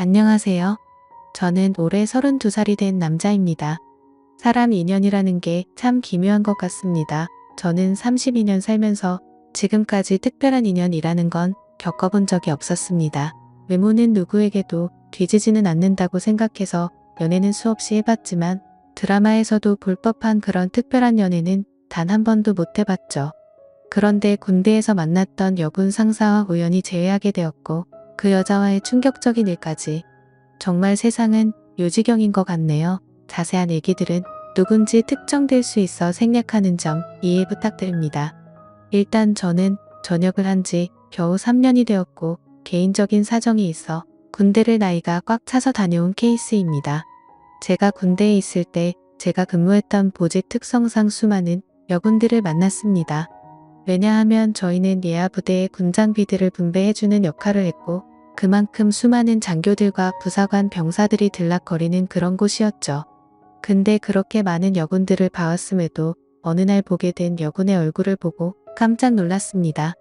안녕하세요. 저는 올해 32살이 된 남자입니다. 사람 인연이라는 게 참 기묘한 것 같습니다. 저는 32년 살면서 지금까지 특별한 인연이라는 건 겪어본 적이 없었습니다. 외모는 누구에게도 뒤지지는 않는다고 생각해서 연애는 수없이 해봤지만 드라마에서도 볼 법한 그런 특별한 연애는 단 한 번도 못 해봤죠. 그런데 군대에서 만났던 여군 상사와 우연히 재회하게 되었고 그 여자와의 충격적인 일까지 정말 세상은 요지경인 것 같네요. 자세한 얘기들은 누군지 특정될 수 있어 생략하는 점 이해 부탁드립니다. 일단 저는 전역을 한 지 겨우 3년이 되었고 개인적인 사정이 있어 군대를 나이가 꽉 차서 다녀온 케이스입니다. 제가 군대에 있을 때 제가 근무했던 보직 특성상 수많은 여군들을 만났습니다. 왜냐하면 저희는 예하 부대의 군장비들을 분배해주는 역할을 했고 그만큼 수많은 장교들과 부사관 병사들이 들락거리는 그런 곳이었죠. 근데 그렇게 많은 여군들을 봐왔음에도 어느 날 보게 된 여군의 얼굴을 보고 깜짝 놀랐습니다.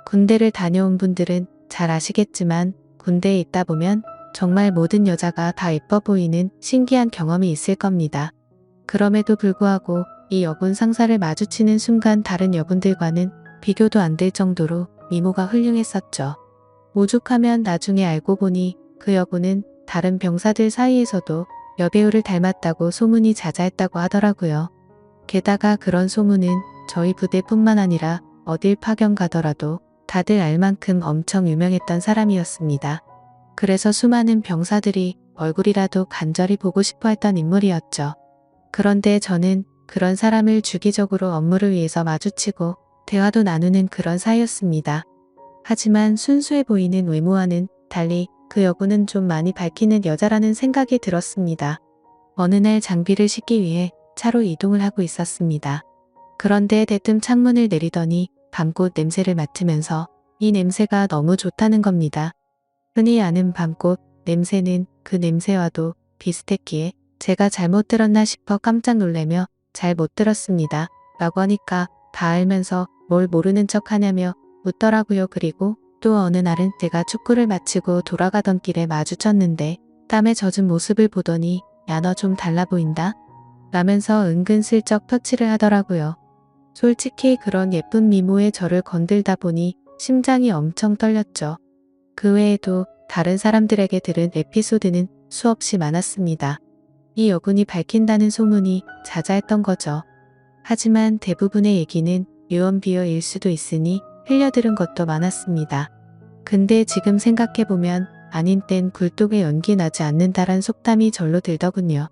군대를 다녀온 분들은 잘 아시겠지만 군대에 있다 보면 정말 모든 여자가 다 예뻐 보이는 신기한 경험이 있을 겁니다. 그럼에도 불구하고 이 여군 상사를 마주치는 순간 다른 여군들과는 비교도 안 될 정도로 미모가 훌륭했었죠. 오죽하면 나중에 알고 보니 그 여군은 다른 병사들 사이에서도 여배우를 닮았다고 소문이 자자했다고 하더라고요. 게다가 그런 소문은 저희 부대뿐만 아니라 어딜 파견 가더라도 다들 알 만큼 엄청 유명했던 사람이었습니다. 그래서 수많은 병사들이 얼굴이라도 간절히 보고 싶어 했던 인물이었죠. 그런데 저는 그런 사람을 주기적으로 업무를 위해서 마주치고 대화도 나누는 그런 사이였습니다. 하지만 순수해 보이는 외모와는 달리 그 여군은 좀 많이 밝히는 여자라는 생각이 들었습니다. 어느 날 장비를 싣기 위해 차로 이동을 하고 있었습니다. 그런데 대뜸 창문을 내리더니 밤꽃 냄새를 맡으면서 이 냄새가 너무 좋다는 겁니다. 흔히 아는 밤꽃 냄새는 그 냄새와도 비슷했기에 제가 잘못 들었나 싶어 깜짝 놀라며 잘 못 들었습니다. 라고 하니까 다 알면서 뭘 모르는 척 하냐며 묻더라고요. 그리고 또 어느 날은 제가 축구를 마치고 돌아가던 길에 마주쳤는데 땀에 젖은 모습을 보더니 야 너 좀 달라 보인다? 라면서 은근슬쩍 터치를 하더라고요. 솔직히 그런 예쁜 미모의 저를 건들다 보니 심장이 엄청 떨렸죠. 그 외에도 다른 사람들에게 들은 에피소드는 수없이 많았습니다. 이 여군이 밝힌다는 소문이 자자했던 거죠. 하지만 대부분의 얘기는 유언비어일 수도 있으니 흘려들은 것도 많았습니다. 근데 지금 생각해보면 아닌 땐 굴뚝에 연기 나지 않는다란 속담이 절로 들더군요.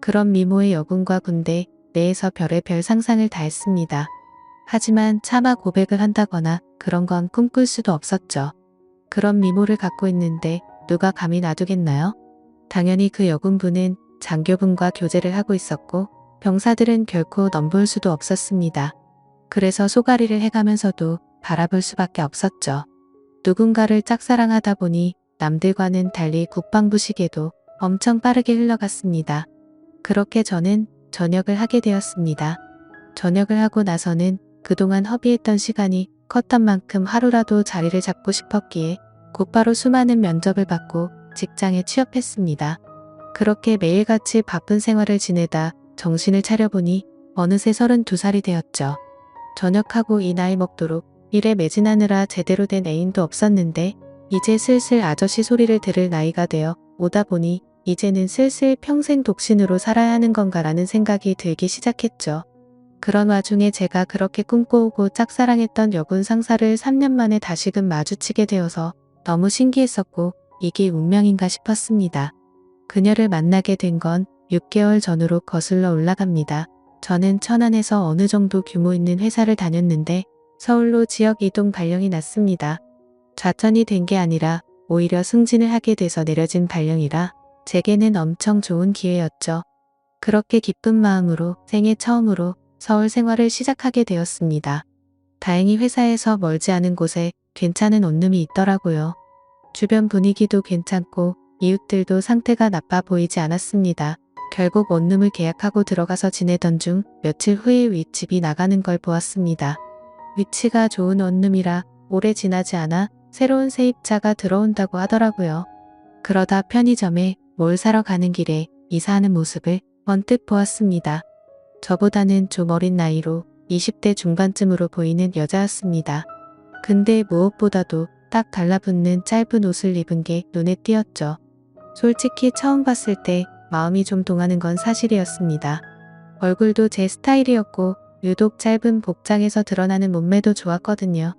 그런 미모의 여군과 군대 내에서 별의별 상상을 다 했습니다. 하지만 차마 고백을 한다거나 그런 건 꿈꿀 수도 없었죠. 그런 미모를 갖고 있는데 누가 감히 놔두겠나요? 당연히 그 여군분은 장교분과 교제를 하고 있었고 병사들은 결코 넘볼 수도 없었습니다. 그래서 소가리를 해가면서도 바라볼 수밖에 없었죠. 누군가를 짝사랑하다 보니 남들과는 달리 국방부 시계도 엄청 빠르게 흘러갔습니다. 그렇게 저는 전역을 하게 되었습니다. 전역을 하고 나서는 그동안 허비했던 시간이 컸던 만큼 하루라도 자리를 잡고 싶었기에 곧바로 수많은 면접을 받고 직장에 취업했습니다. 그렇게 매일같이 바쁜 생활을 지내다 정신을 차려보니 어느새 32살이 되었죠. 전역하고 이 나이 먹도록 일에 매진하느라 제대로 된 애인도 없었는데 이제 슬슬 아저씨 소리를 들을 나이가 되어 오다 보니 이제는 슬슬 평생 독신으로 살아야 하는 건가라는 생각이 들기 시작했죠. 그런 와중에 제가 그렇게 꿈꿔오고 짝사랑했던 여군 상사를 3년 만에 다시금 마주치게 되어서 너무 신기했었고 이게 운명인가 싶었습니다. 그녀를 만나게 된 건 6개월 전으로 거슬러 올라갑니다. 저는 천안에서 어느 정도 규모 있는 회사를 다녔는데 서울로 지역 이동 발령이 났습니다. 좌천이 된 게 아니라 오히려 승진을 하게 돼서 내려진 발령이라 제게는 엄청 좋은 기회였죠. 그렇게 기쁜 마음으로 생애 처음으로 서울 생활을 시작하게 되었습니다. 다행히 회사에서 멀지 않은 곳에 괜찮은 원룸이 있더라고요. 주변 분위기도 괜찮고 이웃들도 상태가 나빠 보이지 않았습니다. 결국 원룸을 계약하고 들어가서 지내던 중 며칠 후에 윗집이 나가는 걸 보았습니다. 위치가 좋은 원룸이라 오래 지나지 않아 새로운 세입자가 들어온다고 하더라고요. 그러다 편의점에 뭘 사러 가는 길에 이사하는 모습을 언뜻 보았습니다. 저보다는 좀 어린 나이로 20대 중반쯤으로 보이는 여자였습니다. 근데 무엇보다도 딱 달라붙는 짧은 옷을 입은 게 눈에 띄었죠. 솔직히 처음 봤을 때 마음이 좀 동하는 건 사실이었습니다. 얼굴도 제 스타일이었고 유독 짧은 복장에서 드러나는 몸매도 좋았거든요.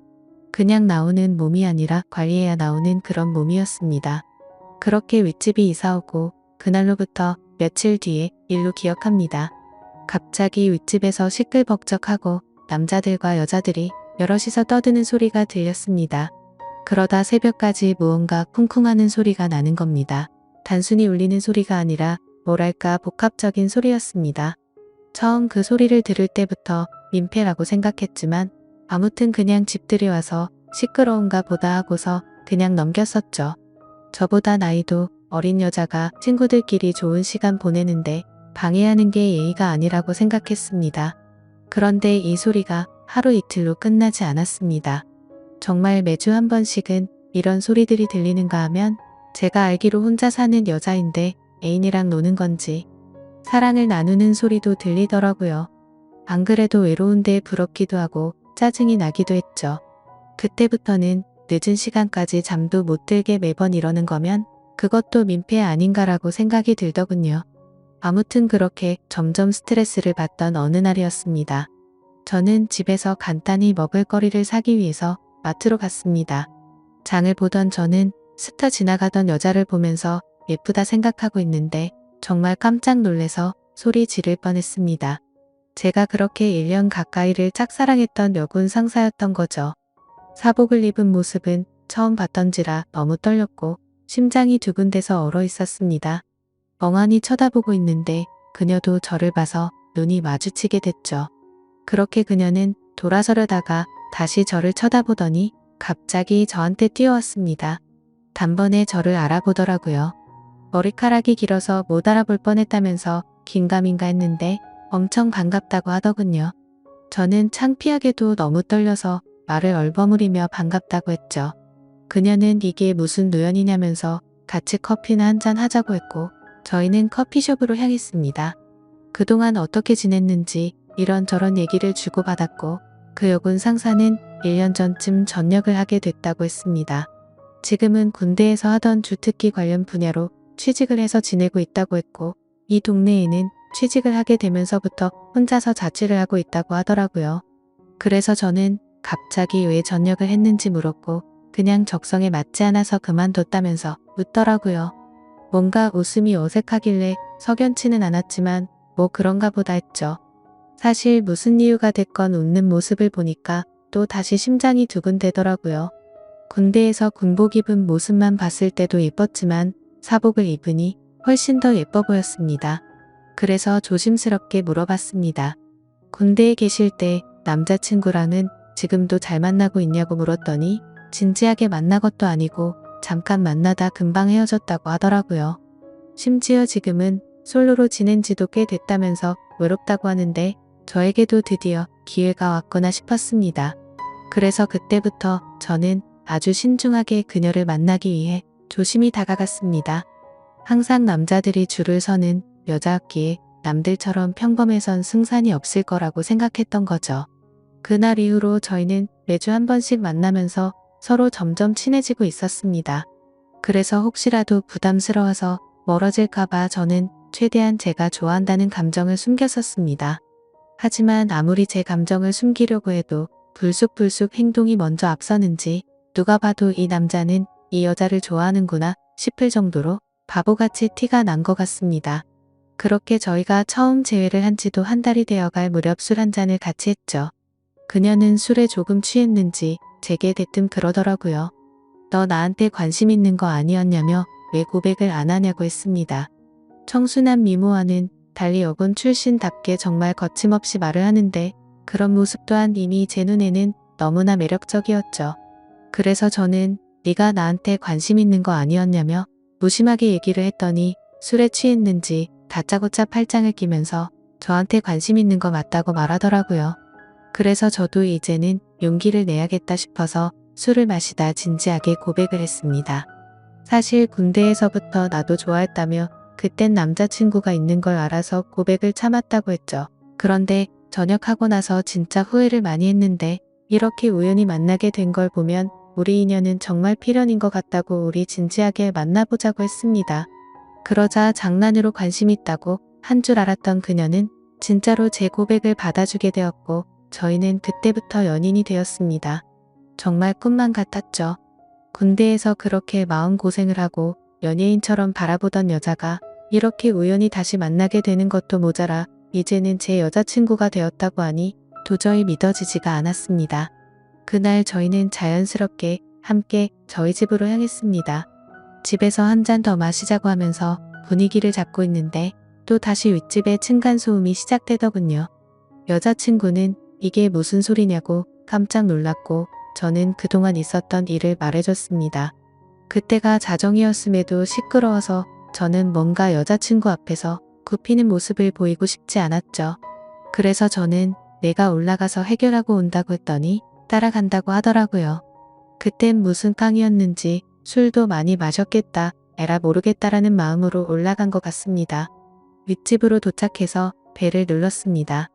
그냥 나오는 몸이 아니라 관리해야 나오는 그런 몸이었습니다. 그렇게 윗집이 이사오고 그날로부터 며칠 뒤에 일로 기억합니다. 갑자기 윗집에서 시끌벅적하고 남자들과 여자들이 여럿이서 떠드는 소리가 들렸습니다. 그러다 새벽까지 무언가 쿵쿵하는 소리가 나는 겁니다. 단순히 울리는 소리가 아니라 뭐랄까 복합적인 소리였습니다. 처음 그 소리를 들을 때부터 민폐라고 생각했지만 아무튼 그냥 집들이 와서 시끄러운가 보다 하고서 그냥 넘겼었죠. 저보다 나이도 어린 여자가 친구들끼리 좋은 시간 보내는데 방해하는 게 예의가 아니라고 생각했습니다. 그런데 이 소리가 하루 이틀로 끝나지 않았습니다. 정말 매주 한 번씩은 이런 소리들이 들리는가 하면 제가 알기로 혼자 사는 여자인데 애인이랑 노는 건지 사랑을 나누는 소리도 들리더라고요. 안 그래도 외로운데 부럽기도 하고 짜증이 나기도 했죠. 그때부터는 늦은 시간까지 잠도 못 들게 매번 이러는 거면 그것도 민폐 아닌가라고 생각이 들더군요. 아무튼 그렇게 점점 스트레스를 받던 어느 날이었습니다. 저는 집에서 간단히 먹을거리를 사기 위해서 마트로 갔습니다. 장을 보던 저는 스쳐 지나가던 여자를 보면서 예쁘다 생각하고 있는데 정말 깜짝 놀래서 소리 지를 뻔했습니다. 제가 그렇게 1년 가까이를 짝사랑했던 여군 상사였던 거죠. 사복을 입은 모습은 처음 봤던지라 너무 떨렸고 심장이 두근대서 얼어 있었습니다. 멍하니 쳐다보고 있는데 그녀도 저를 봐서 눈이 마주치게 됐죠. 그렇게 그녀는 돌아서려다가 다시 저를 쳐다보더니 갑자기 저한테 뛰어왔습니다. 단번에 저를 알아보더라고요. 머리카락이 길어서 못 알아볼 뻔했다면서 긴가민가 했는데 엄청 반갑다고 하더군요. 저는 창피하게도 너무 떨려서 말을 얼버무리며 반갑다고 했죠. 그녀는 이게 무슨 누연이냐면서 같이 커피나 한잔 하자고 했고 저희는 커피숍으로 향했습니다. 그동안 어떻게 지냈는지 이런저런 얘기를 주고받았고 그 여군 상사는 1년 전쯤 전역을 하게 됐다고 했습니다. 지금은 군대에서 하던 주특기 관련 분야로 취직을 해서 지내고 있다고 했고 이 동네에는 취직을 하게 되면서부터 혼자서 자취를 하고 있다고 하더라고요. 그래서 저는 갑자기 왜 전역을 했는지 물었고 그냥 적성에 맞지 않아서 그만뒀다면서 웃더라고요. 뭔가 웃음이 어색하길래 석연치는 않았지만 뭐 그런가 보다 했죠. 사실 무슨 이유가 됐건 웃는 모습을 보니까 또 다시 심장이 두근대더라고요. 군대에서 군복 입은 모습만 봤을 때도 예뻤지만 사복을 입으니 훨씬 더 예뻐 보였습니다. 그래서 조심스럽게 물어봤습니다. 군대에 계실 때 남자친구랑은 지금도 잘 만나고 있냐고 물었더니 진지하게 만난 것도 아니고 잠깐 만나다 금방 헤어졌다고 하더라고요. 심지어 지금은 솔로로 지낸 지도 꽤 됐다면서 외롭다고 하는데 저에게도 드디어 기회가 왔구나 싶었습니다. 그래서 그때부터 저는 아주 신중하게 그녀를 만나기 위해 조심히 다가갔습니다. 항상 남자들이 줄을 서는 여자였기에 남들처럼 평범해선 승산이 없을 거라고 생각했던 거죠. 그날 이후로 저희는 매주 한 번씩 만나면서 서로 점점 친해지고 있었습니다. 그래서 혹시라도 부담스러워서 멀어질까봐 저는 최대한 제가 좋아한다는 감정을 숨겼었습니다. 하지만 아무리 제 감정을 숨기려고 해도 불쑥불쑥 행동이 먼저 앞서는지 누가 봐도 이 남자는 이 여자를 좋아하는구나 싶을 정도로 바보같이 티가 난 것 같습니다. 그렇게 저희가 처음 재회를 한 지도 한 달이 되어갈 무렵 술 한 잔을 같이 했죠. 그녀는 술에 조금 취했는지 제게 대뜸 그러더라고요. 너 나한테 관심 있는 거 아니었냐며 왜 고백을 안 하냐고 했습니다. 청순한 미모와는 달리 여군 출신답게 정말 거침없이 말을 하는데 그런 모습 또한 이미 제 눈에는 너무나 매력적이었죠. 그래서 저는 네가 나한테 관심 있는 거 아니었냐며 무심하게 얘기를 했더니 술에 취했는지 다짜고짜 팔짱을 끼면서 저한테 관심 있는 거 맞다고 말하더라고요. 그래서 저도 이제는 용기를 내야겠다 싶어서 술을 마시다 진지하게 고백을 했습니다. 사실 군대에서부터 나도 좋아했다며 그땐 남자친구가 있는 걸 알아서 고백을 참았다고 했죠. 그런데 전역하고 나서 진짜 후회를 많이 했는데 이렇게 우연히 만나게 된 걸 보면 우리 인연은 정말 필연인 것 같다고 우리 진지하게 만나보자고 했습니다. 그러자 장난으로 관심 있다고 한 줄 알았던 그녀는 진짜로 제 고백을 받아주게 되었고 저희는 그때부터 연인이 되었습니다. 정말 꿈만 같았죠. 군대에서 그렇게 마음고생을 하고 연예인처럼 바라보던 여자가 이렇게 우연히 다시 만나게 되는 것도 모자라 이제는 제 여자친구가 되었다고 하니 도저히 믿어지지가 않았습니다. 그날 저희는 자연스럽게 함께 저희 집으로 향했습니다. 집에서 한 잔 더 마시자고 하면서 분위기를 잡고 있는데 또 다시 윗집에 층간소음이 시작되더군요. 여자친구는 이게 무슨 소리냐고 깜짝 놀랐고 저는 그동안 있었던 일을 말해줬습니다. 그때가 자정이었음에도 시끄러워서 저는 뭔가 여자친구 앞에서 굽히는 모습을 보이고 싶지 않았죠. 그래서 저는 내가 올라가서 해결하고 온다고 했더니 따라간다고 하더라고요. 그땐 무슨 깡이었는지 술도 많이 마셨겠다, 에라 모르겠다라는 마음으로 올라간 것 같습니다. 윗집으로 도착해서 벨을 눌렀습니다.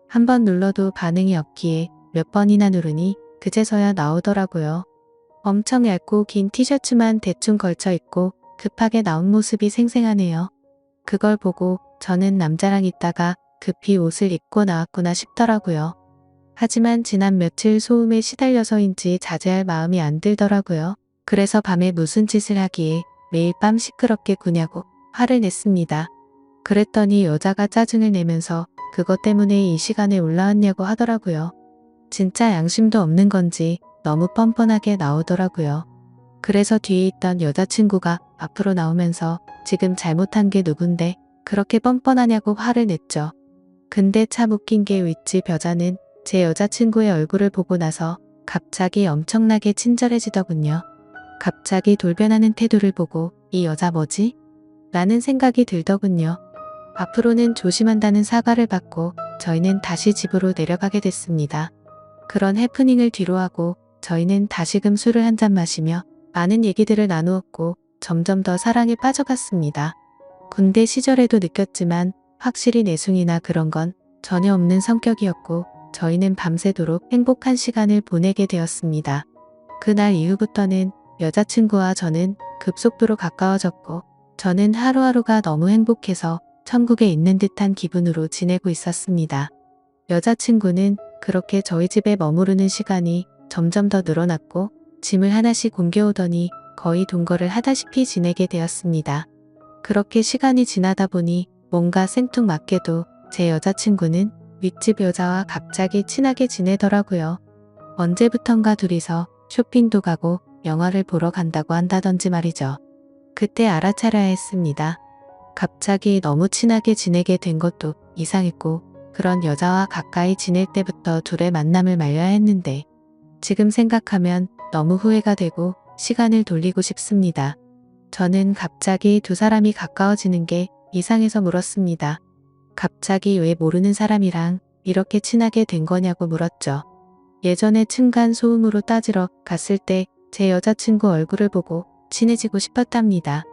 한 번 눌러도 반응이 없기에 몇 번이나 누르니 그제서야 나오더라고요. 엄청 얇고 긴 티셔츠만 대충 걸쳐 입고 급하게 나온 모습이 생생하네요. 그걸 보고 저는 남자랑 있다가 급히 옷을 입고 나왔구나 싶더라고요. 하지만 지난 며칠 소음에 시달려서인지 자제할 마음이 안 들더라고요. 그래서 밤에 무슨 짓을 하기에 매일 밤 시끄럽게 구냐고 화를 냈습니다. 그랬더니 여자가 짜증을 내면서 그것 때문에 이 시간에 올라왔냐고 하더라고요. 진짜 양심도 없는 건지 너무 뻔뻔하게 나오더라고요. 그래서 뒤에 있던 여자친구가 앞으로 나오면서 지금 잘못한 게 누군데 그렇게 뻔뻔하냐고 화를 냈죠. 근데 참 웃긴 게 윗집 여자는 제 여자친구의 얼굴을 보고 나서 갑자기 엄청나게 친절해지더군요. 갑자기 돌변하는 태도를 보고 이 여자 뭐지? 라는 생각이 들더군요. 앞으로는 조심한다는 사과를 받고 저희는 다시 집으로 내려가게 됐습니다. 그런 해프닝을 뒤로하고 저희는 다시금 술을 한 잔 마시며 많은 얘기들을 나누었고 점점 더 사랑에 빠져갔습니다. 군대 시절에도 느꼈지만 확실히 내숭이나 그런 건 전혀 없는 성격이었고 저희는 밤새도록 행복한 시간을 보내게 되었습니다. 그날 이후부터는 여자친구와 저는 급속도로 가까워졌고 저는 하루하루가 너무 행복해서 천국에 있는 듯한 기분으로 지내고 있었습니다. 여자친구는 그렇게 저희 집에 머무르는 시간이 점점 더 늘어났고 짐을 하나씩 옮겨오더니 거의 동거를 하다시피 지내게 되었습니다. 그렇게 시간이 지나다 보니 뭔가 생뚱맞게도 제 여자친구는 윗집 여자와 갑자기 친하게 지내더라고요. 언제부턴가 둘이서 쇼핑도 가고 영화를 보러 간다고 한다던지 말이죠. 그때 알아차려야 했습니다. 갑자기 너무 친하게 지내게 된 것도 이상했고 그런 여자와 가까이 지낼 때부터 둘의 만남을 말려야 했는데 지금 생각하면 너무 후회가 되고 시간을 돌리고 싶습니다. 저는 갑자기 두 사람이 가까워지는 게 이상해서 물었습니다. 갑자기 왜 모르는 사람이랑 이렇게 친하게 된 거냐고 물었죠. 예전에 층간 소음으로 따지러 갔을 때 제 여자친구 얼굴을 보고 친해지고 싶었답니다.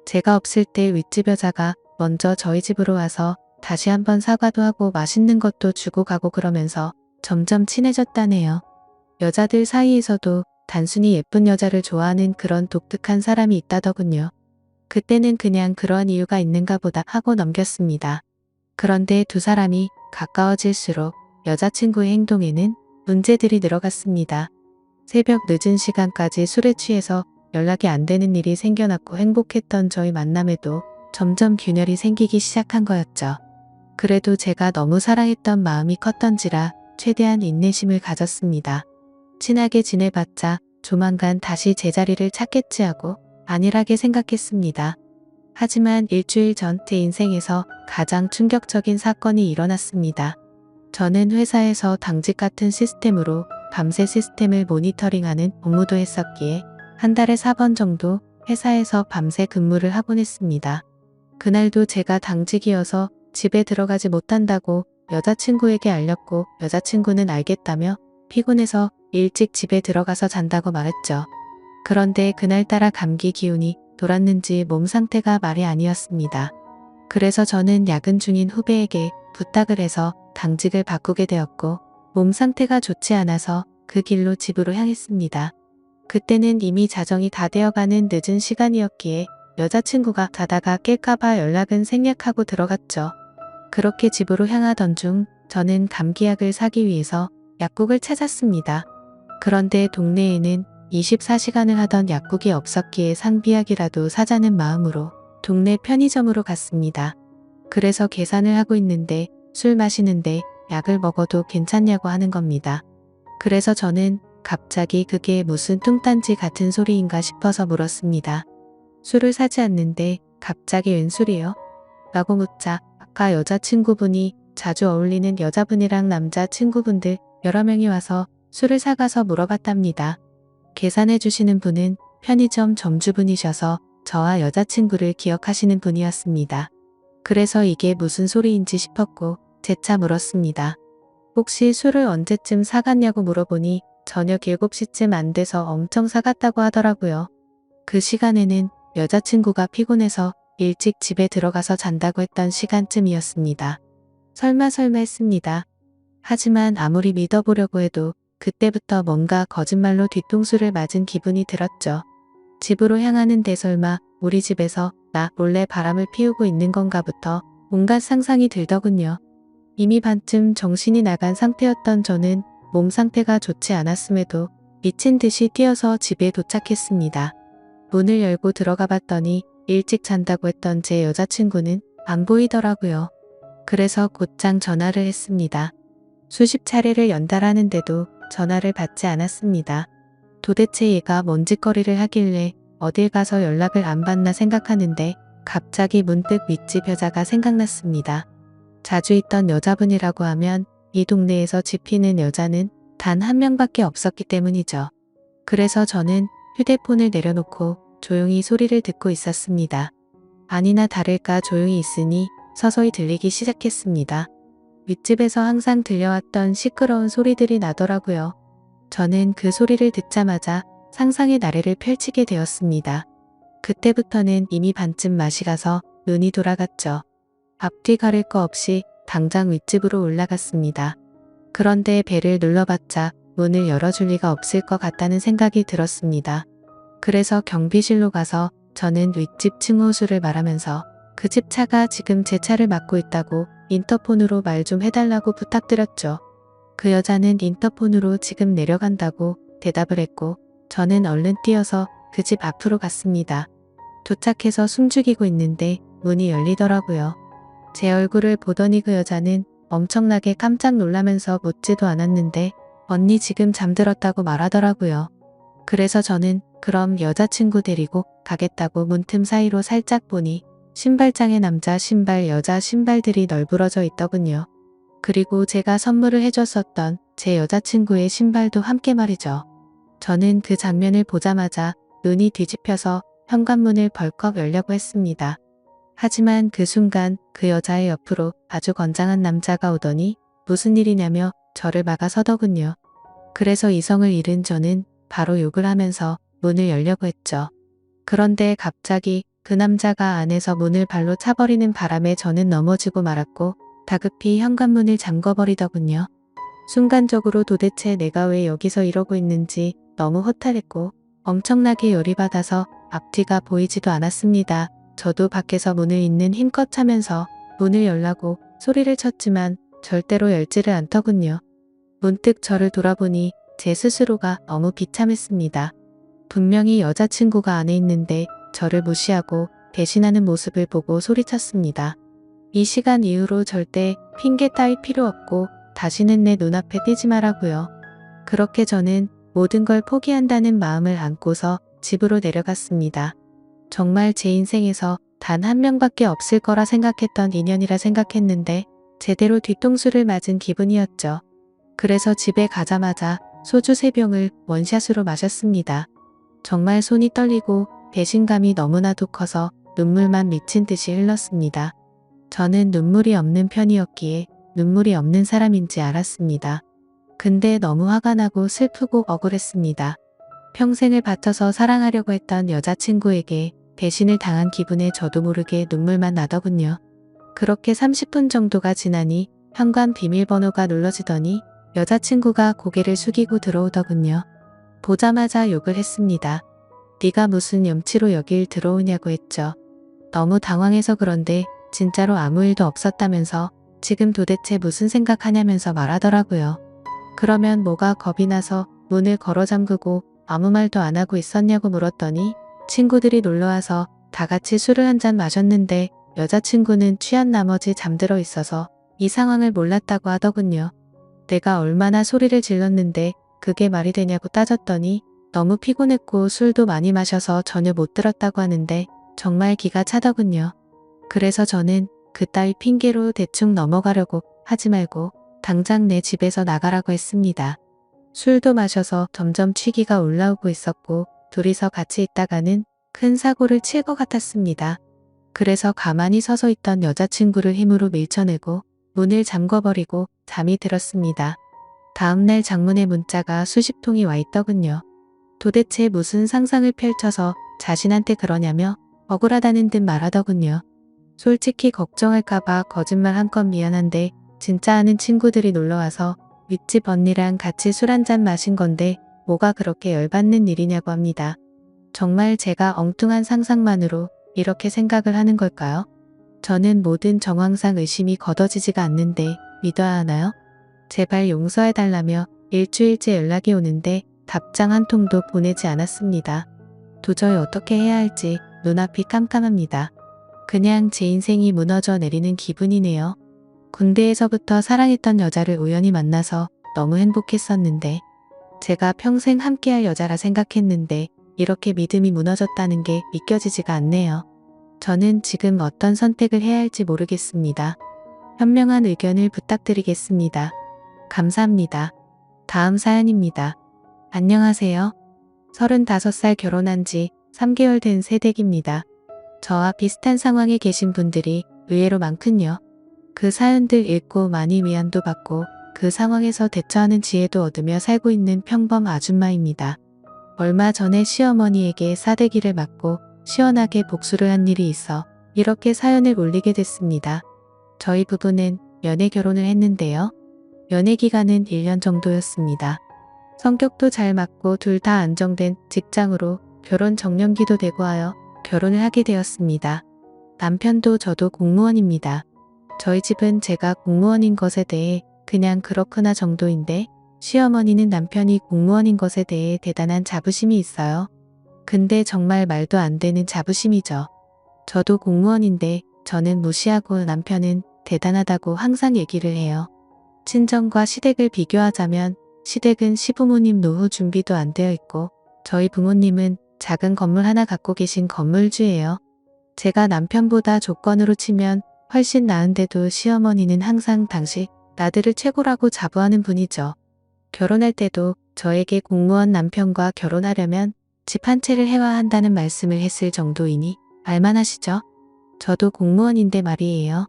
제가 없을 때 윗집 여자가 먼저 저희 집으로 와서 다시 한번 사과도 하고 맛있는 것도 주고 가고 그러면서 점점 친해졌다네요. 여자들 사이에서도 단순히 예쁜 여자를 좋아하는 그런 독특한 사람이 있다더군요. 그때는 그냥 그러한 이유가 있는가 보다 하고 넘겼습니다. 그런데 두 사람이 가까워질수록 여자친구의 행동에는 문제들이 늘어갔습니다. 새벽 늦은 시간까지 술에 취해서 연락이 안 되는 일이 생겨났고 행복했던 저희 만남에도 점점 균열이 생기기 시작한 거였죠. 그래도 제가 너무 사랑했던 마음이 컸던지라 최대한 인내심을 가졌습니다. 친하게 지내봤자 조만간 다시 제자리를 찾겠지 하고 안일하게 생각했습니다. 하지만 일주일 전 제 인생에서 가장 충격적인 사건이 일어났습니다. 저는 회사에서 당직 같은 시스템으로 밤새 시스템을 모니터링하는 업무도 했었기에 한 달에 4번 정도 회사에서 밤새 근무를 하곤 했습니다. 그날도 제가 당직이어서 집에 들어가지 못한다고 여자친구에게 알렸고 여자친구는 알겠다며 피곤해서 일찍 집에 들어가서 잔다고 말했죠. 그런데 그날따라 감기 기운이 돌았는지 몸 상태가 말이 아니었습니다. 그래서 저는 야근 중인 후배에게 부탁을 해서 당직을 바꾸게 되었고 몸 상태가 좋지 않아서 그 길로 집으로 향했습니다. 그때는 이미 자정이 다 되어가는 늦은 시간이었기에 여자친구가 자다가 깰까봐 연락은 생략하고 들어갔죠. 그렇게 집으로 향하던 중 저는 감기약을 사기 위해서 약국을 찾았습니다. 그런데 동네에는 24시간을 하던 약국이 없었기에 상비약이라도 사자는 마음으로 동네 편의점으로 갔습니다. 그래서 계산을 하고 있는데 술 마시는데 약을 먹어도 괜찮냐고 하는 겁니다. 그래서 저는 갑자기 그게 무슨 뚱딴지 같은 소리인가 싶어서 물었습니다. 술을 사지 않는데 갑자기 웬 술이요? 라고 묻자 아까 여자친구분이 자주 어울리는 여자분이랑 남자친구분들 여러 명이 와서 술을 사가서 물어봤답니다. 계산해 주시는 분은 편의점 점주분이셔서 저와 여자친구를 기억하시는 분이었습니다. 그래서 이게 무슨 소리인지 싶었고 재차 물었습니다. 혹시 술을 언제쯤 사갔냐고 물어보니 저녁 7시쯤 안 돼서 엄청 사갔다고 하더라고요. 그 시간에는 여자친구가 피곤해서 일찍 집에 들어가서 잔다고 했던 시간쯤이었습니다. 설마 했습니다. 하지만 아무리 믿어보려고 해도 그때부터 뭔가 거짓말로 뒤통수를 맞은 기분이 들었죠. 집으로 향하는데 설마 우리 집에서 나 몰래 바람을 피우고 있는 건가부터 온갖 상상이 들더군요. 이미 반쯤 정신이 나간 상태였던 저는 몸 상태가 좋지 않았음에도 미친 듯이 뛰어서 집에 도착했습니다. 문을 열고 들어가 봤더니 일찍 잔다고 했던 제 여자친구는 안 보이더라고요. 그래서 곧장 전화를 했습니다. 수십 차례를 연달하는데도 전화를 받지 않았습니다. 도대체 얘가 뭔 짓거리를 하길래 어딜 가서 연락을 안 받나 생각하는데 갑자기 문득 윗집 여자가 생각났습니다. 자주 있던 여자분이라고 하면 이 동네에서 집히는 여자는 단 한 명밖에 없었기 때문이죠. 그래서 저는 휴대폰을 내려놓고 조용히 소리를 듣고 있었습니다. 아니나 다를까 조용히 있으니 서서히 들리기 시작했습니다. 윗집에서 항상 들려왔던 시끄러운 소리들이 나더라고요. 저는 그 소리를 듣자마자 상상의 나래를 펼치게 되었습니다. 그때부터는 이미 반쯤 맛이 가서 눈이 돌아갔죠. 앞뒤 가릴 거 없이 당장 윗집으로 올라갔습니다. 그런데 배를 눌러봤자 문을 열어줄 리가 없을 것 같다는 생각이 들었습니다. 그래서 경비실로 가서 저는 윗집 층호수를 말하면서 그 집 차가 지금 제 차를 막고 있다고 인터폰으로 말 좀 해달라고 부탁드렸죠. 그 여자는 인터폰으로 지금 내려간다고 대답을 했고 저는 얼른 뛰어서 그 집 앞으로 갔습니다. 도착해서 숨죽이고 있는데 문이 열리더라고요. 제 얼굴을 보더니 그 여자는 엄청나게 깜짝 놀라면서 묻지도 않았는데 언니 지금 잠들었다고 말하더라고요. 그래서 저는 그럼 여자친구 데리고 가겠다고 문틈 사이로 살짝 보니 신발장에 남자 신발, 여자 신발들이 널브러져 있더군요. 그리고 제가 선물을 해줬었던 제 여자친구의 신발도 함께 말이죠. 저는 그 장면을 보자마자 눈이 뒤집혀서 현관문을 벌컥 열려고 했습니다. 하지만 그 순간 그 여자의 옆으로 아주 건장한 남자가 오더니 무슨 일이냐며 저를 막아서더군요. 그래서 이성을 잃은 저는 바로 욕을 하면서 문을 열려고 했죠. 그런데 갑자기 그 남자가 안에서 문을 발로 차버리는 바람에 저는 넘어지고 말았고 다급히 현관문을 잠궈버리더군요. 순간적으로 도대체 내가 왜 여기서 이러고 있는지 너무 허탈했고 엄청나게 열이 받아서 앞뒤가 보이지도 않았습니다. 저도 밖에서 문을 잇는 힘껏 차면서 문을 열라고 소리를 쳤지만 절대로 열지를 않더군요. 문득 저를 돌아보니 제 스스로가 너무 비참했습니다. 분명히 여자친구가 안에 있는데 저를 무시하고 배신하는 모습을 보고 소리쳤습니다. 이 시간 이후로 절대 핑계 따위 필요 없고 다시는 내 눈앞에 띄지 말라고요. 그렇게 저는 모든 걸 포기한다는 마음을 안고서 집으로 내려갔습니다. 정말 제 인생에서 단 한 명밖에 없을 거라 생각했던 인연이라 생각했는데 제대로 뒤통수를 맞은 기분이었죠. 그래서 집에 가자마자 소주 3병을 원샷으로 마셨습니다. 정말 손이 떨리고 배신감이 너무나도 커서 눈물만 미친 듯이 흘렀습니다. 저는 눈물이 없는 편이었기에 눈물이 없는 사람인지 알았습니다. 근데 너무 화가 나고 슬프고 억울했습니다. 평생을 바쳐서 사랑하려고 했던 여자친구에게 배신을 당한 기분에 저도 모르게 눈물만 나더군요. 그렇게 30분 정도가 지나니 현관 비밀번호가 눌러지더니 여자친구가 고개를 숙이고 들어오더군요. 보자마자 욕을 했습니다. 네가 무슨 염치로 여길 들어오냐고 했죠. 너무 당황해서 그런데 진짜로 아무 일도 없었다면서 지금 도대체 무슨 생각하냐면서 말하더라고요. 그러면 뭐가 겁이 나서 문을 걸어 잠그고 아무 말도 안 하고 있었냐고 물었더니 친구들이 놀러와서 다 같이 술을 한 잔 마셨는데 여자친구는 취한 나머지 잠들어 있어서 이 상황을 몰랐다고 하더군요. 내가 얼마나 소리를 질렀는데 그게 말이 되냐고 따졌더니 너무 피곤했고 술도 많이 마셔서 전혀 못 들었다고 하는데 정말 기가 차더군요. 그래서 저는 그따위 핑계로 대충 넘어가려고 하지 말고 당장 내 집에서 나가라고 했습니다. 술도 마셔서 점점 취기가 올라오고 있었고 둘이서 같이 있다가는 큰 사고를 칠 것 같았습니다. 그래서 가만히 서서 있던 여자친구를 힘으로 밀쳐내고 문을 잠궈버리고 잠이 들었습니다. 다음날 장문의 문자가 수십 통이 와 있더군요. 도대체 무슨 상상을 펼쳐서 자신한테 그러냐며 억울하다는 듯 말하더군요. 솔직히 걱정할까봐 거짓말 한 건 미안한데 진짜 아는 친구들이 놀러와서 윗집 언니랑 같이 술 한잔 마신 건데 뭐가 그렇게 열받는 일이냐고 합니다. 정말 제가 엉뚱한 상상만으로 이렇게 생각을 하는 걸까요? 저는 모든 정황상 의심이 걷어지지가 않는데 믿어야 하나요? 제발 용서해달라며 일주일째 연락이 오는데 답장 한 통도 보내지 않았습니다. 도저히 어떻게 해야 할지 눈앞이 깜깜합니다. 그냥 제 인생이 무너져 내리는 기분이네요. 군대에서부터 사랑했던 여자를 우연히 만나서 너무 행복했었는데 제가 평생 함께할 여자라 생각했는데 이렇게 믿음이 무너졌다는 게 믿겨지지가 않네요. 저는 지금 어떤 선택을 해야 할지 모르겠습니다. 현명한 의견을 부탁드리겠습니다. 감사합니다. 다음 사연입니다. 안녕하세요. 35살 결혼한 지 3개월 된 새댁입니다. 저와 비슷한 상황에 계신 분들이 의외로 많군요. 그 사연들 읽고 많이 위안도 받고 그 상황에서 대처하는 지혜도 얻으며 살고 있는 평범 아줌마입니다. 얼마 전에 시어머니에게 싸대기를 맞고 시원하게 복수를 한 일이 있어 이렇게 사연을 올리게 됐습니다. 저희 부부는 연애 결혼을 했는데요. 연애 기간은 1년 정도였습니다. 성격도 잘 맞고 둘 다 안정된 직장으로 결혼 정년기도 되고 하여 결혼을 하게 되었습니다. 남편도 저도 공무원입니다. 저희 집은 제가 공무원인 것에 대해 그냥 그렇구나 정도인데 시어머니는 남편이 공무원인 것에 대해 대단한 자부심이 있어요. 근데 정말 말도 안 되는 자부심이죠. 저도 공무원인데 저는 무시하고 남편은 대단하다고 항상 얘기를 해요. 친정과 시댁을 비교하자면 시댁은 시부모님 노후 준비도 안 되어 있고 저희 부모님은 작은 건물 하나 갖고 계신 건물주예요. 제가 남편보다 조건으로 치면 훨씬 나은데도 시어머니는 항상 당시 나들을 최고라고 자부하는 분이죠. 결혼할 때도 저에게 공무원 남편과 결혼하려면 집 한 채를 해야 한다는 말씀을 했을 정도이니 알만하시죠? 저도 공무원인데 말이에요.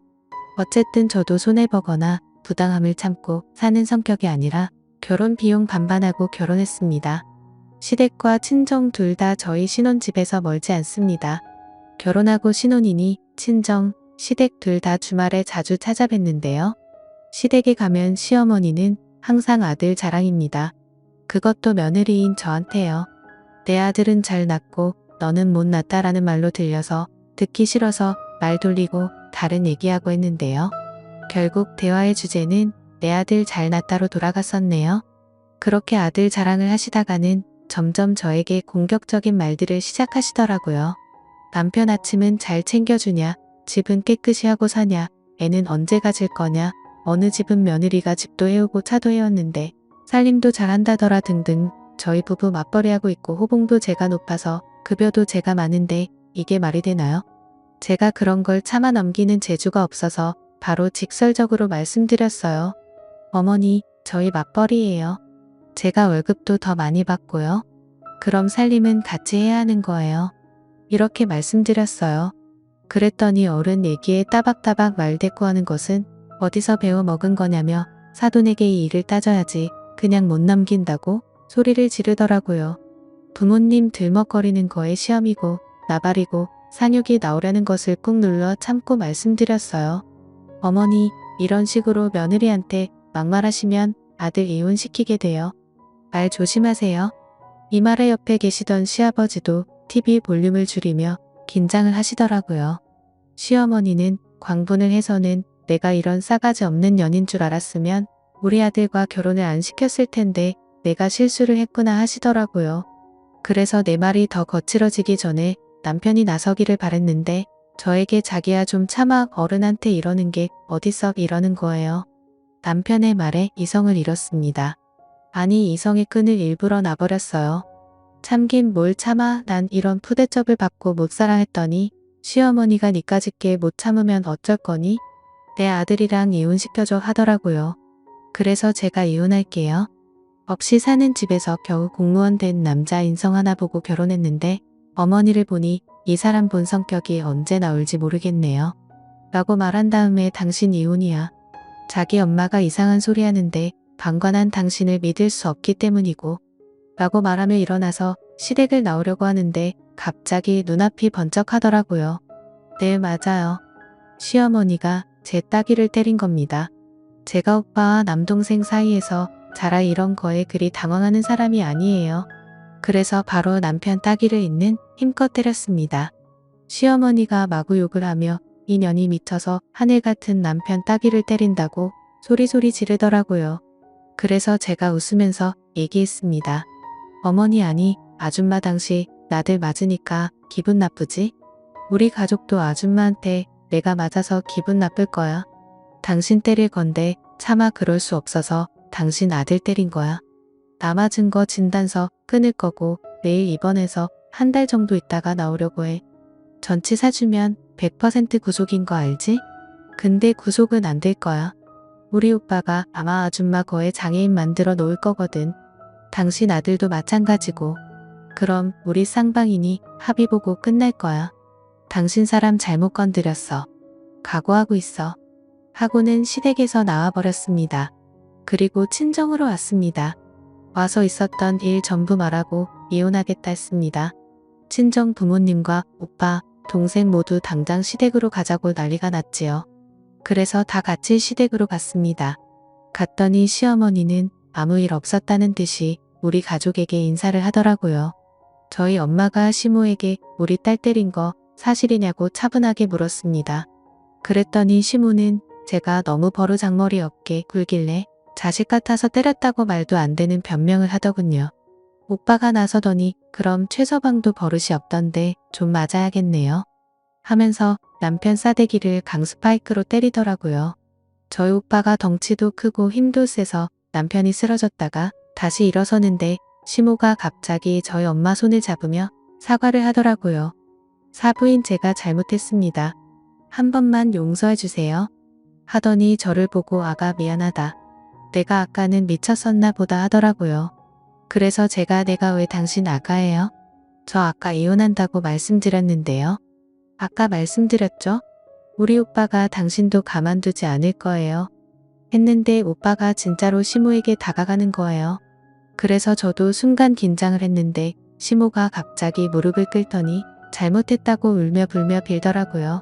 어쨌든 저도 손해보거나 부당함을 참고 사는 성격이 아니라 결혼 비용 반반하고 결혼했습니다. 시댁과 친정 둘 다 저희 신혼집에서 멀지 않습니다. 결혼하고 신혼이니 친정, 시댁 둘 다 주말에 자주 찾아뵀는데요. 시댁에 가면 시어머니는 항상 아들 자랑입니다. 그것도 며느리인 저한테요. 내 아들은 잘 낳고 너는 못 낳았다라는 말로 들려서 듣기 싫어서 말 돌리고 다른 얘기하고 했는데요. 결국 대화의 주제는 내 아들 잘 낳았다로 돌아갔었네요. 그렇게 아들 자랑을 하시다가는 점점 저에게 공격적인 말들을 시작하시더라고요. 남편 아침은 잘 챙겨주냐, 집은 깨끗이 하고 사냐, 애는 언제 가질 거냐, 어느 집은 며느리가 집도 해오고 차도 해왔는데 살림도 잘한다더라 등등. 저희 부부 맞벌이하고 있고 호봉도 제가 높아서 급여도 제가 많은데 이게 말이 되나요? 제가 그런 걸 참아 넘기는 재주가 없어서 바로 직설적으로 말씀드렸어요. 어머니, 저희 맞벌이예요. 제가 월급도 더 많이 받고요. 그럼 살림은 같이 해야 하는 거예요. 이렇게 말씀드렸어요. 그랬더니 어른 얘기에 따박따박 말대꾸하는 것은 어디서 배워 먹은 거냐며 사돈에게 이 일을 따져야지 그냥 못 넘긴다고 소리를 지르더라고요. 부모님 들먹거리는 거에 시험이고 나발이고 상욕이 나오려는 것을 꾹 눌러 참고 말씀드렸어요. 어머니, 이런 식으로 며느리한테 막말하시면 아들 이혼시키게 돼요. 말 조심하세요. 이 말에 옆에 계시던 시아버지도 TV 볼륨을 줄이며 긴장을 하시더라고요. 시어머니는 광분을 해서는 내가 이런 싸가지 없는 년인 줄 알았으면 우리 아들과 결혼을 안 시켰을 텐데 내가 실수를 했구나 하시더라고요. 그래서 내 말이 더 거칠어지기 전에 남편이 나서기를 바랬는데 저에게 자기야 좀 참아 어른한테 이러는 게 어디서 이러는 거예요. 남편의 말에 이성을 잃었습니다. 아니 이성의 끈을 일부러 놔버렸어요. 참긴 뭘 참아 난 이런 푸대접을 받고 못 살아 했더니 시어머니가 니까짓게 못 참으면 어쩔 거니? 내 아들이랑 이혼시켜줘 하더라고요. 그래서 제가 이혼할게요. 없이 사는 집에서 겨우 공무원 된 남자 인성 하나 보고 결혼했는데 어머니를 보니 이 사람 본 성격이 언제 나올지 모르겠네요. 라고 말한 다음에 당신 이혼이야. 자기 엄마가 이상한 소리 하는데 방관한 당신을 믿을 수 없기 때문이고 라고 말하며 일어나서 시댁을 나오려고 하는데 갑자기 눈앞이 번쩍하더라고요. 네, 맞아요. 시어머니가 제 따귀를 때린 겁니다. 제가 오빠와 남동생 사이에서 자라 이런 거에 그리 당황하는 사람이 아니에요. 그래서 바로 남편 따귀를 있는 힘껏 때렸습니다. 시어머니가 마구 욕을 하며 이 년이 미쳐서 하늘 같은 남편 따귀를 때린다고 소리소리 지르더라고요. 그래서 제가 웃으면서 얘기했습니다. 어머니 아니 아줌마 당시 나들 맞으니까 기분 나쁘지? 우리 가족도 아줌마한테 내가 맞아서 기분 나쁠 거야. 당신 때릴 건데 차마 그럴 수 없어서 당신 아들 때린 거야. 나 맞은 거 진단서 끊을 거고 내일 입원해서 한 달 정도 있다가 나오려고 해. 전치 사주면 100% 구속인 거 알지? 근데 구속은 안 될 거야. 우리 오빠가 아마 아줌마 거에 장애인 만들어 놓을 거거든. 당신 아들도 마찬가지고. 그럼 우리 쌍방이니 합의 보고 끝날 거야. 당신 사람 잘못 건드렸어. 각오하고 있어. 하고는 시댁에서 나와버렸습니다. 그리고 친정으로 왔습니다. 와서 있었던 일 전부 말하고 이혼하겠다 했습니다. 친정 부모님과 오빠, 동생 모두 당장 시댁으로 가자고 난리가 났지요. 그래서 다 같이 시댁으로 갔습니다. 갔더니 시어머니는 아무 일 없었다는 듯이 우리 가족에게 인사를 하더라고요. 저희 엄마가 시모에게 우리 딸 때린 거 사실이냐고 차분하게 물었습니다. 그랬더니 시모는 제가 너무 버르장머리 없게 굴길래 자식 같아서 때렸다고 말도 안 되는 변명을 하더군요. 오빠가 나서더니 그럼 최서방도 버릇이 없던데 좀 맞아야겠네요. 하면서 남편 싸대기를 강스파이크로 때리더라고요. 저희 오빠가 덩치도 크고 힘도 세서 남편이 쓰러졌다가 다시 일어서는데 시모가 갑자기 저희 엄마 손을 잡으며 사과를 하더라고요. 사부인 제가 잘못했습니다. 한 번만 용서해 주세요. 하더니 저를 보고 아가 미안하다. 내가 아까는 미쳤었나 보다 하더라고요. 그래서 제가 내가 왜 당신 아가예요? 저 아까 이혼한다고 말씀드렸는데요. 아까 말씀드렸죠? 우리 오빠가 당신도 가만두지 않을 거예요. 했는데 오빠가 진짜로 시모에게 다가가는 거예요. 그래서 저도 순간 긴장을 했는데 시모가 갑자기 무릎을 꿇더니 잘못했다고 울며 불며 빌더라고요.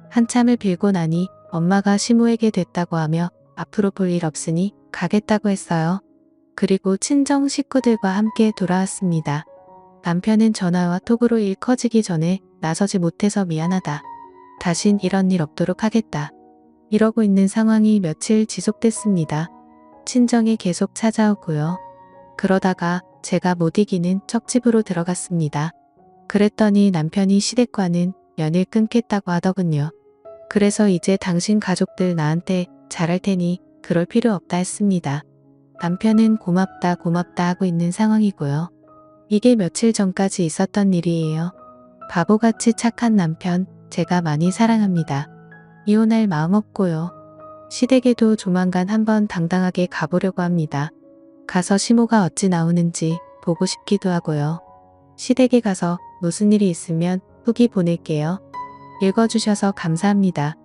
한참을 빌고 나니 엄마가 시모에게 됐다고 하며 앞으로 볼 일 없으니 가겠다고 했어요. 그리고 친정 식구들과 함께 돌아왔습니다. 남편은 전화와 톡으로 일 커지기 전에 나서지 못해서 미안하다. 다신 이런 일 없도록 하겠다. 이러고 있는 상황이 며칠 지속됐습니다. 친정이 계속 찾아오고요. 그러다가 제가 못 이기는 척집으로 들어갔습니다. 그랬더니 남편이 시댁과는 연을 끊겠다고 하더군요. 그래서 이제 당신 가족들 나한테 잘할 테니 그럴 필요 없다 했습니다. 남편은 고맙다 고맙다 하고 있는 상황이고요. 이게 며칠 전까지 있었던 일이에요. 바보같이 착한 남편 제가 많이 사랑합니다. 이혼할 마음 없고요. 시댁에도 조만간 한번 당당하게 가보려고 합니다. 가서 시모가 어찌 나오는지 보고 싶기도 하고요. 시댁에 가서 무슨 일이 있으면 후기 보낼게요. 읽어주셔서 감사합니다.